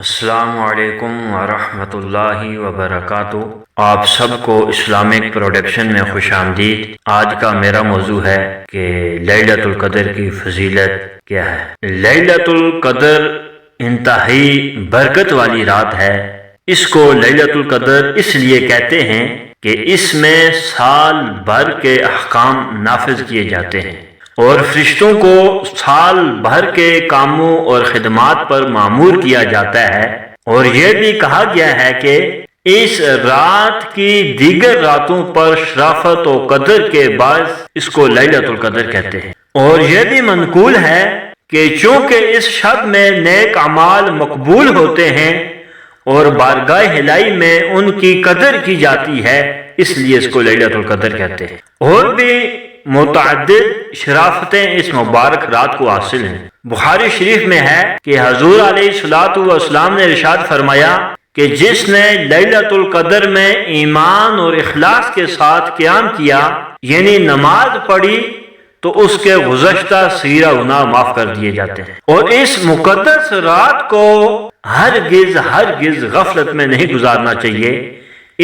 السلام علیکم ورحمۃ اللہ وبرکاتہ۔ آپ سب کو اسلامک پروڈکشن میں خوش آمدید۔ آج کا میرا موضوع ہے کہ لیلۃ القدر کی فضیلت کیا ہے۔ لیلۃ القدر انتہائی برکت والی رات ہے۔ اس کو لیلۃ القدر اس لیے کہتے ہیں کہ اس میں سال بھر کے احکام نافذ کیے جاتے ہیں اور فرشتوں کو سال بھر کے کاموں اور خدمات پر مامور کیا جاتا ہے، اور یہ بھی کہا گیا ہے کہ اس رات کی دیگر راتوں پر شرافت و قدر کے باعث اس کو لیلۃ القدر کہتے ہیں۔ اور یہ بھی منقول ہے کہ چونکہ اس شب میں نیک اعمال مقبول ہوتے ہیں اور بارگاہ الہی میں ان کی قدر کی جاتی ہے، اس لیے اس کو لیلۃ القدر کہتے ہیں۔ اور بھی متعدد شرافتیں اس مبارک رات کو حاصل ہیں۔ بخاری شریف میں ہے کہ حضور علیہ الصلوۃ والسلام نے ارشاد فرمایا کہ جس نے لیلۃ القدر میں ایمان اور اخلاص کے ساتھ قیام کیا، یعنی نماز پڑھی، تو اس کے گزشتہ صغیرہ گناہ معاف کر دیے جاتے ہیں۔ اور اس مقدس رات کو ہرگز غفلت میں نہیں گزارنا چاہیے۔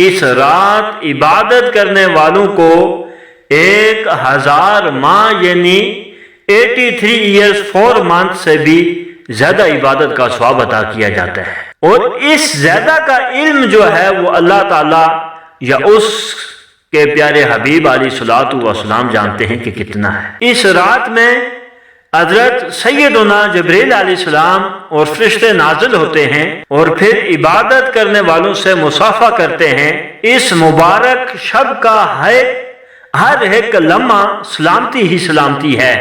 اس رات عبادت کرنے والوں کو 1000 ماہ یعنی 83 ایئرز 4 منتھ سے بھی زیادہ عبادت کا ثواب عطا کیا جاتا ہے۔ اور اس زیادہ کا علم جو ہے وہ اللہ تعالی یا اس کے پیارے حبیب علیہ الصلوۃ والسلام جانتے ہیں کہ کتنا ہے۔ اس رات میں حضرت سیدنا جبرائیل علیہ السلام اور فرشتے نازل ہوتے ہیں اور پھر عبادت کرنے والوں سے مصافحہ کرتے ہیں۔ اس مبارک شب کا ہر ایک لمحہ سلامتی ہی سلامتی ہے،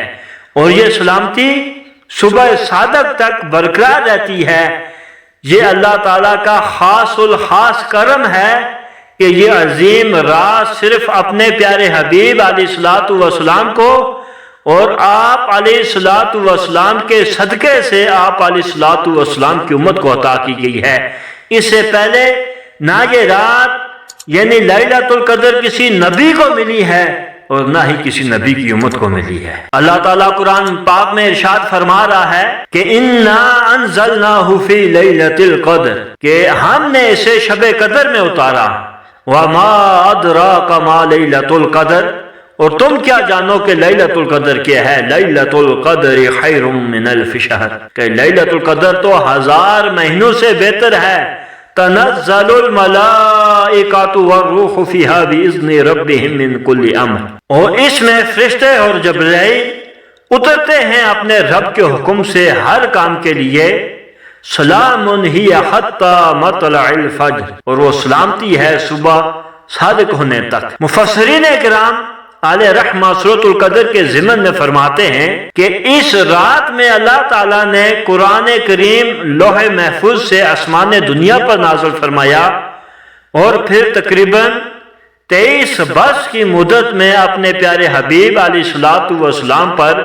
اور یہ سلامتی صبح صادق تک برقرار رہتی ہے۔ یہ اللہ تعالیٰ کا خاص الخاص کرم ہے کہ یہ عظیم رات صرف اپنے پیارے حبیب علیہ الصلوۃ والسلام کو اور آپ علیہ الصلوۃ والسلام کے صدقے سے آپ علیہ الصلوۃ والسلام کی امت کو عطا کی گئی ہے۔ اس سے پہلے نہ یہ رات یعنی لیلۃ القدر کسی نبی کو ملی ہے اور نہ ہی کسی نبی کی امت کو ملی ہے۔ اللہ تعالیٰ قرآن پاک میں ارشاد فرما رہا ہے کہ اِنَّا أَنزَلْنَاهُ فِي لَيْلَةِ الْقَدْرِ، کہ ہم نے اسے شب قدر میں اتارا۔ وَمَا أَدْرَاكَ مَا لَيْلَةُ الْقَدْرِ، اور تم کیا جانو کہ لیلۃ القدر کیا ہے۔ لیلۃ القدر خیر من الف شہر، کہ لیلۃ القدر تو 1000 مہینوں سے بہتر ہے۔ تنزل الملائکۃ والروح فیہا باذن ربہم من کل امر، اور اس میں فرشتے اور جبرائیل اترتے ہیں اپنے رب کے حکم سے ہر کام کے لیے۔ سلام ہی حتی مطلع الفجر، اور وہ سلامتی ہے صبح صادق ہونے تک۔ مفسرین کرام علیہ رحمہ سورۃ القدر کے ضمن میں فرماتے ہیں کہ اس رات میں اللہ تعالیٰ نے قرآن کریم لوح محفوظ سے آسمان دنیا پر نازل فرمایا، اور پھر تقریباً 23 برس کی مدت میں اپنے پیارے حبیب علیہ الصلوۃ والسلام پر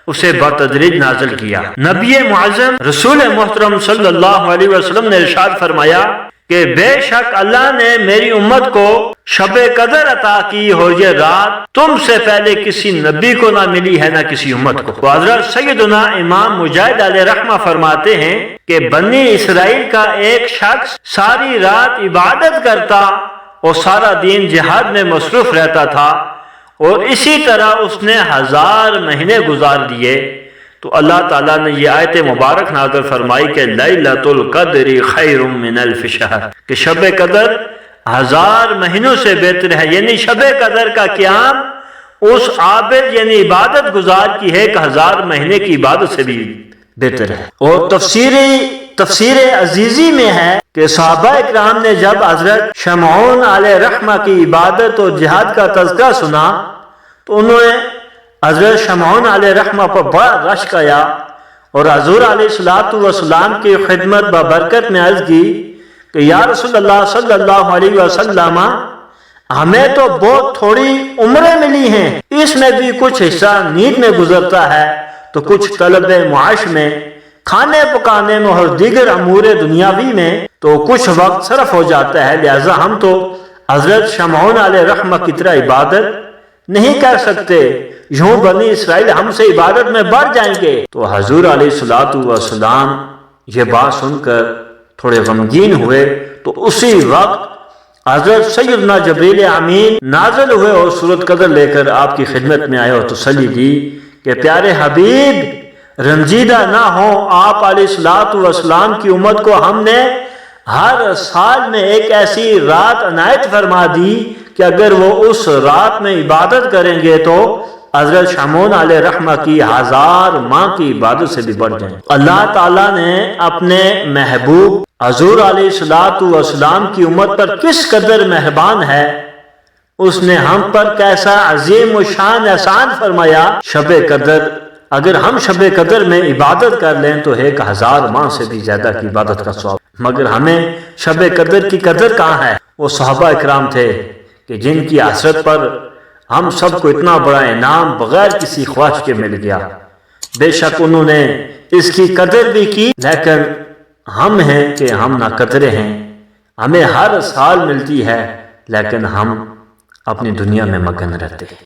اسے بتدریج نازل کیا۔ نبی معظم رسول محترم صلی اللہ علیہ وسلم نے ارشاد فرمایا کہ بے شک اللہ نے میری امت کو شب قدر عطا کی، اور یہ رات تم سے پہلے کسی نبی کو نہ ملی ہے نہ کسی امت کو۔ حضرت سیدنا امام مجاہد علیہ رحمہ فرماتے ہیں کہ بنی اسرائیل کا ایک شخص ساری رات عبادت کرتا اور سارا دن جہاد میں مصروف رہتا تھا، اور اسی طرح اس نے 1000 مہینے گزار دیے، تو اللہ تعالیٰ نے یہ آیت مبارک نازل فرمائی کہ لیلۃ القدر خیر من الف شہر، کہ شب قدر 1000 مہینوں سے بہتر ہے۔ یعنی شب قدر کا قیام اس عابد یعنی عبادت گزار کی 1000 مہینے کی عبادت سے بھی بہتر ہے۔ اور تفسیر عزیزی میں ہے کہ صحابہ اکرام نے جب حضرت شمعون علیہ رحمہ کی عبادت اور جہاد کا تذکرہ سنا تو انہوں نے حضرت شمعون علیہ رحمہ پر بڑا رشک آیا، اور حضور علیہ الصلوۃ والسلام کی خدمت ببرکت میں عرض کی کہ یا رسول اللہ صلی اللہ علیہ وسلم، ہمیں تو بہت تھوڑی عمریں ملی ہیں، اس میں بھی کچھ حصہ نیند میں گزرتا ہے تو کچھ طلب معاش میں، کھانے پکانے میں اور دیگر امور دنیاوی میں تو کچھ وقت صرف ہو جاتا ہے، لہذا ہم تو حضرت شمعون علیہ رحمہ کی طرح عبادت نہیں کر سکتے، یوں بنی اسرائیل ہم سے عبادت میں بڑھ جائیں گے۔ تو حضور علیہ الصلوۃ والسلام یہ بات سن کر تھوڑے غمگین ہوئے تو اسی وقت حضرت سیدنا جبریل امین نازل ہوئے اور سورۃ قدر لے کر آپ کی خدمت میں آئے اور تسلی دی کہ پیارے حبیب رنجیدہ نہ ہوں، آپ علیہ الصلوۃ والسلام کی امت کو ہم نے ہر سال میں ایک ایسی رات عنایت فرما دی کہ اگر وہ اس رات میں عبادت کریں گے تو حضرت شمعون علیہ رحمہ کی 1000 ماہ کی عبادت سے بھی بڑھ جائیں۔ اللہ تعالیٰ نے اپنے محبوب حضور علیہ الصلوۃ والسلام کی امت پر کس قدر مہربان ہے، اس نے ہم پر کیسا عظیم و شان احسان فرمایا۔ شب قدر، اگر ہم شب قدر میں عبادت کر لیں تو 1000 ماہ سے بھی زیادہ کی عبادت کا ثواب، مگر ہمیں شب قدر کی قدر کہاں ہے؟ وہ صحابہ اکرام تھے کہ جن کی حسرت پر ہم سب کو اتنا بڑا انعام بغیر کسی خواہش کے مل گیا۔ بے شک انہوں نے اس کی قدر بھی کی، لیکن ہم ہیں کہ ہم ناقدرے ہیں، ہمیں ہر سال ملتی ہے لیکن ہم اپنی دنیا میں مگن رہتے ہیں۔